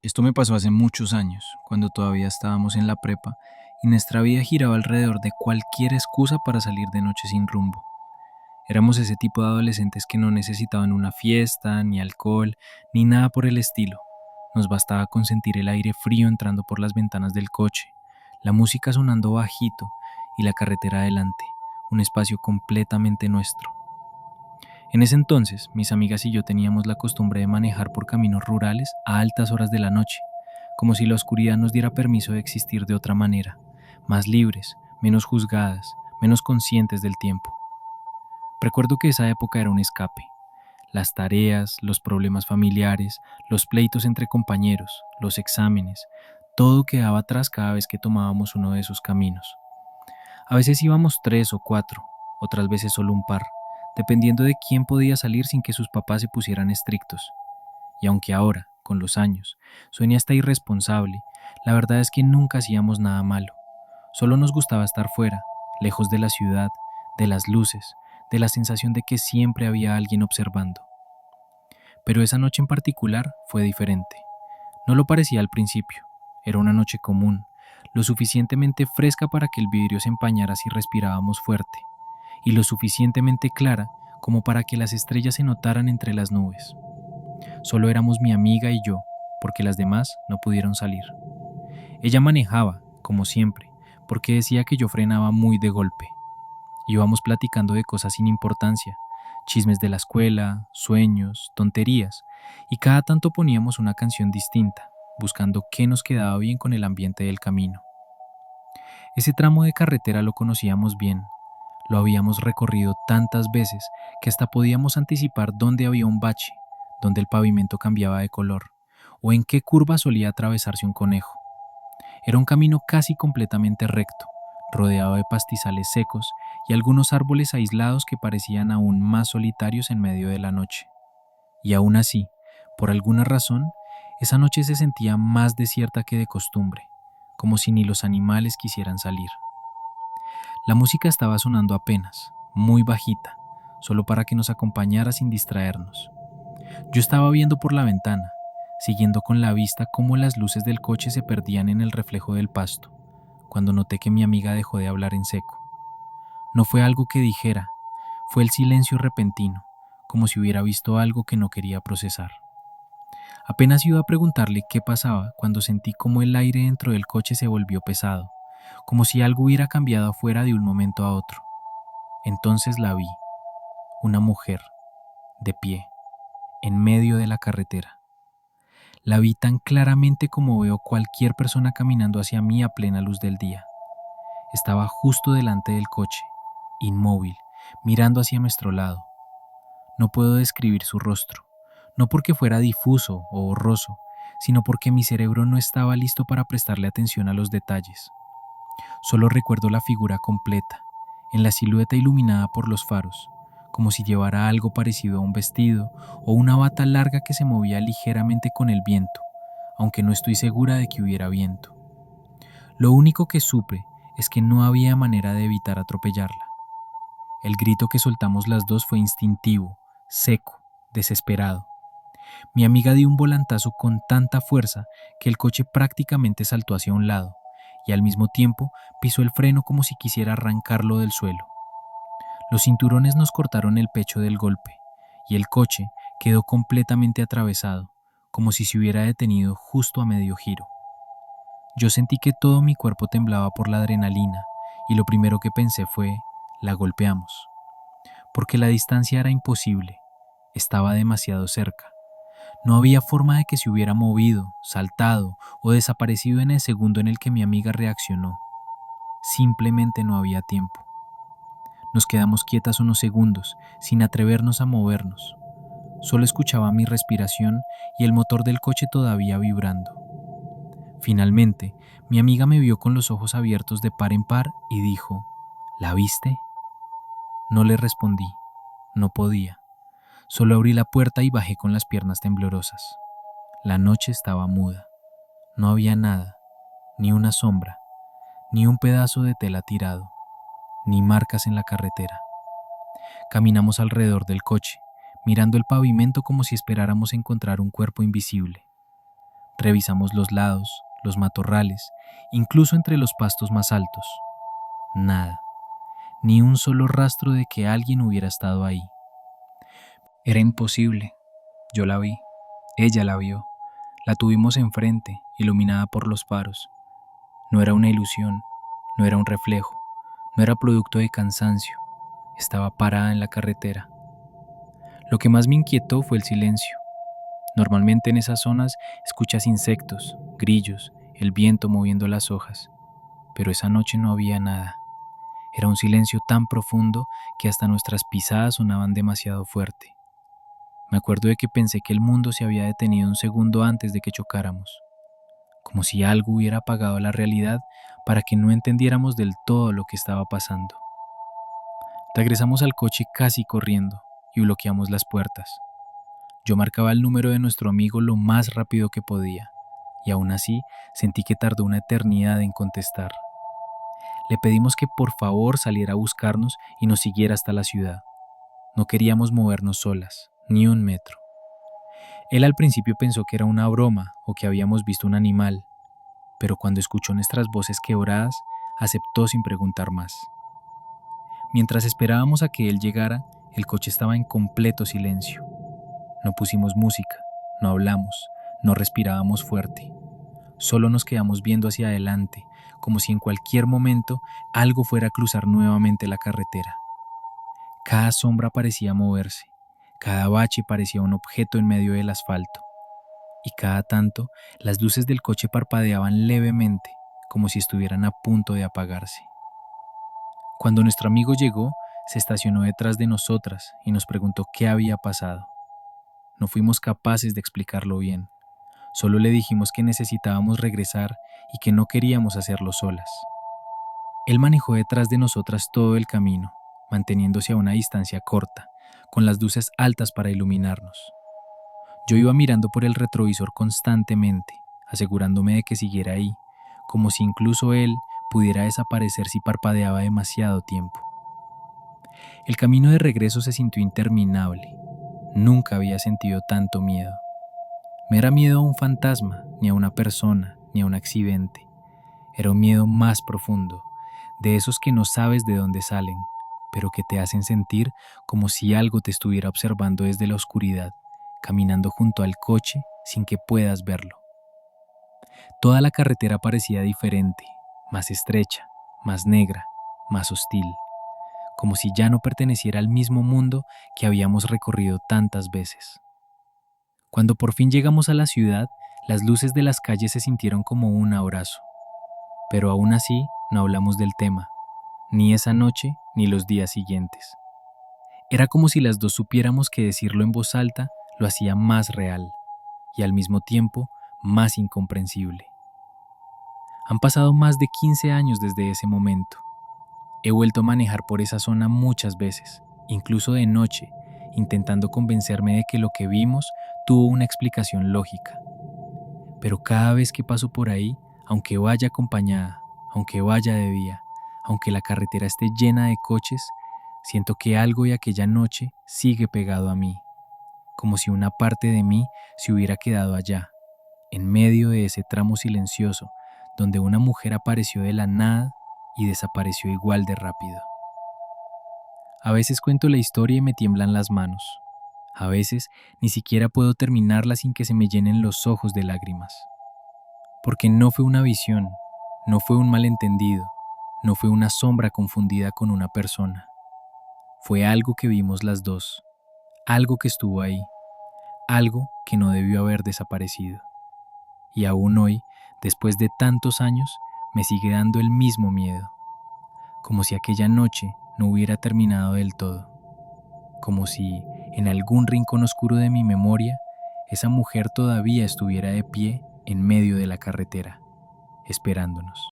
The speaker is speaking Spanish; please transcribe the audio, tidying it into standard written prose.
Esto me pasó hace muchos años, cuando todavía estábamos en la prepa y nuestra vida giraba alrededor de cualquier excusa para salir de noche sin rumbo. Éramos ese tipo de adolescentes que no necesitaban una fiesta, ni alcohol, ni nada por el estilo. Nos bastaba con sentir el aire frío entrando por las ventanas del coche, la música sonando bajito y la carretera adelante, un espacio completamente nuestro. En ese entonces, mis amigas y yo teníamos la costumbre de manejar por caminos rurales a altas horas de la noche, como si la oscuridad nos diera permiso de existir de otra manera, más libres, menos juzgadas, menos conscientes del tiempo. Recuerdo que esa época era un escape. Las tareas, los problemas familiares, los pleitos entre compañeros, los exámenes, todo quedaba atrás cada vez que tomábamos uno de esos caminos. A veces íbamos tres o cuatro, otras veces solo un par, dependiendo de quién podía salir sin que sus papás se pusieran estrictos. Y aunque ahora, con los años, suene hasta irresponsable, la verdad es que nunca hacíamos nada malo. Solo nos gustaba estar fuera, lejos de la ciudad, de las luces, de la sensación de que siempre había alguien observando. Pero esa noche en particular fue diferente. No lo parecía al principio. Era una noche común, lo suficientemente fresca para que el vidrio se empañara si respirábamos fuerte, y lo suficientemente clara como para que las estrellas se notaran entre las nubes. Solo éramos mi amiga y yo, porque las demás no pudieron salir. Ella manejaba, como siempre, porque decía que yo frenaba muy de golpe. Íbamos platicando de cosas sin importancia, chismes de la escuela, sueños, tonterías, y cada tanto poníamos una canción distinta, buscando qué nos quedaba bien con el ambiente del camino. Ese tramo de carretera lo conocíamos bien, lo habíamos recorrido tantas veces que hasta podíamos anticipar dónde había un bache, dónde el pavimento cambiaba de color, o en qué curva solía atravesarse un conejo. Era un camino casi completamente recto, rodeado de pastizales secos y algunos árboles aislados que parecían aún más solitarios en medio de la noche. Y aún así, por alguna razón, esa noche se sentía más desierta que de costumbre, como si ni los animales quisieran salir. La música estaba sonando apenas, muy bajita, solo para que nos acompañara sin distraernos. Yo estaba viendo por la ventana, siguiendo con la vista cómo las luces del coche se perdían en el reflejo del pasto, cuando noté que mi amiga dejó de hablar en seco. No fue algo que dijera, fue el silencio repentino, como si hubiera visto algo que no quería procesar. Apenas iba a preguntarle qué pasaba cuando sentí como el aire dentro del coche se volvió pesado, como si algo hubiera cambiado afuera de un momento a otro. Entonces la vi, una mujer, de pie, en medio de la carretera. La vi tan claramente como veo cualquier persona caminando hacia mí a plena luz del día. Estaba justo delante del coche, inmóvil, mirando hacia nuestro lado. No puedo describir su rostro, no porque fuera difuso o borroso, sino porque mi cerebro no estaba listo para prestarle atención a los detalles. Solo recuerdo la figura completa, en la silueta iluminada por los faros, como si llevara algo parecido a un vestido o una bata larga que se movía ligeramente con el viento, aunque no estoy segura de que hubiera viento. Lo único que supe es que no había manera de evitar atropellarla. El grito que soltamos las dos fue instintivo, seco, desesperado. Mi amiga dio un volantazo con tanta fuerza que el coche prácticamente saltó hacia un lado y al mismo tiempo pisó el freno como si quisiera arrancarlo del suelo. Los cinturones nos cortaron el pecho del golpe y el coche quedó completamente atravesado, como si se hubiera detenido justo a medio giro. Yo sentí que todo mi cuerpo temblaba por la adrenalina y lo primero que pensé fue, la golpeamos, porque la distancia era imposible, estaba demasiado cerca. No había forma de que se hubiera movido, saltado o desaparecido en el segundo en el que mi amiga reaccionó. Simplemente no había tiempo. Nos quedamos quietas unos segundos, sin atrevernos a movernos. Solo escuchaba mi respiración y el motor del coche todavía vibrando. Finalmente, mi amiga me vio con los ojos abiertos de par en par y dijo, ¿la viste? No le respondí, no podía. Solo abrí la puerta y bajé con las piernas temblorosas. La noche estaba muda. No había nada, ni una sombra, ni un pedazo de tela tirado, ni marcas en la carretera. Caminamos alrededor del coche, mirando el pavimento como si esperáramos encontrar un cuerpo invisible. Revisamos los lados, los matorrales, incluso entre los pastos más altos. Nada, ni un solo rastro de que alguien hubiera estado ahí. Era imposible. Yo la vi, ella la vio, la tuvimos enfrente, iluminada por los faros. No era una ilusión, no era un reflejo, no era producto de cansancio, estaba parada en la carretera. Lo que más me inquietó fue el silencio. Normalmente en esas zonas escuchas insectos, grillos, el viento moviendo las hojas, pero esa noche no había nada. Era un silencio tan profundo que hasta nuestras pisadas sonaban demasiado fuerte. Me acuerdo de que pensé que el mundo se había detenido un segundo antes de que chocáramos, como si algo hubiera apagado la realidad para que no entendiéramos del todo lo que estaba pasando. Regresamos al coche casi corriendo y bloqueamos las puertas. Yo marcaba el número de nuestro amigo lo más rápido que podía, y aún así sentí que tardó una eternidad en contestar. Le pedimos que por favor saliera a buscarnos y nos siguiera hasta la ciudad. No queríamos movernos solas, ni un metro. Él al principio pensó que era una broma o que habíamos visto un animal, pero cuando escuchó nuestras voces quebradas, aceptó sin preguntar más. Mientras esperábamos a que él llegara, el coche estaba en completo silencio. No pusimos música, no hablamos, no respirábamos fuerte. Solo nos quedamos viendo hacia adelante, como si en cualquier momento algo fuera a cruzar nuevamente la carretera. Cada sombra parecía moverse, cada bache parecía un objeto en medio del asfalto, y cada tanto las luces del coche parpadeaban levemente, como si estuvieran a punto de apagarse. Cuando nuestro amigo llegó, se estacionó detrás de nosotras y nos preguntó qué había pasado. No fuimos capaces de explicarlo bien. Solo le dijimos que necesitábamos regresar y que no queríamos hacerlo solas. Él manejó detrás de nosotras todo el camino, manteniéndose a una distancia corta, con las luces altas para iluminarnos. Yo iba mirando por el retrovisor constantemente, asegurándome de que siguiera ahí, como si incluso él pudiera desaparecer si parpadeaba demasiado tiempo. El camino de regreso se sintió interminable. Nunca había sentido tanto miedo. No era miedo a un fantasma, ni a una persona, ni a un accidente. Era un miedo más profundo, de esos que no sabes de dónde salen, pero que te hacen sentir como si algo te estuviera observando desde la oscuridad, caminando junto al coche sin que puedas verlo. Toda la carretera parecía diferente, más estrecha, más negra, más hostil, como si ya no perteneciera al mismo mundo que habíamos recorrido tantas veces. Cuando por fin llegamos a la ciudad, las luces de las calles se sintieron como un abrazo. Pero aún así no hablamos del tema, ni esa noche ni los días siguientes. Era como si las dos supiéramos que decirlo en voz alta lo hacía más real y al mismo tiempo más incomprensible. Han pasado más de 15 años desde ese momento. He vuelto a manejar por esa zona muchas veces, incluso de noche, intentando convencerme de que lo que vimos tuvo una explicación lógica. Pero cada vez que paso por ahí, aunque vaya acompañada, aunque vaya de día, aunque la carretera esté llena de coches, siento que algo de aquella noche sigue pegado a mí, como si una parte de mí se hubiera quedado allá, en medio de ese tramo silencioso, donde una mujer apareció de la nada y desapareció igual de rápido. A veces cuento la historia y me tiemblan las manos. A veces ni siquiera puedo terminarla sin que se me llenen los ojos de lágrimas. Porque no fue una visión, no fue un malentendido, no fue una sombra confundida con una persona. Fue algo que vimos las dos, algo que estuvo ahí, algo que no debió haber desaparecido. Y aún hoy, después de tantos años, me sigue dando el mismo miedo, como si aquella noche no hubiera terminado del todo, como si, en algún rincón oscuro de mi memoria, esa mujer todavía estuviera de pie en medio de la carretera, esperándonos.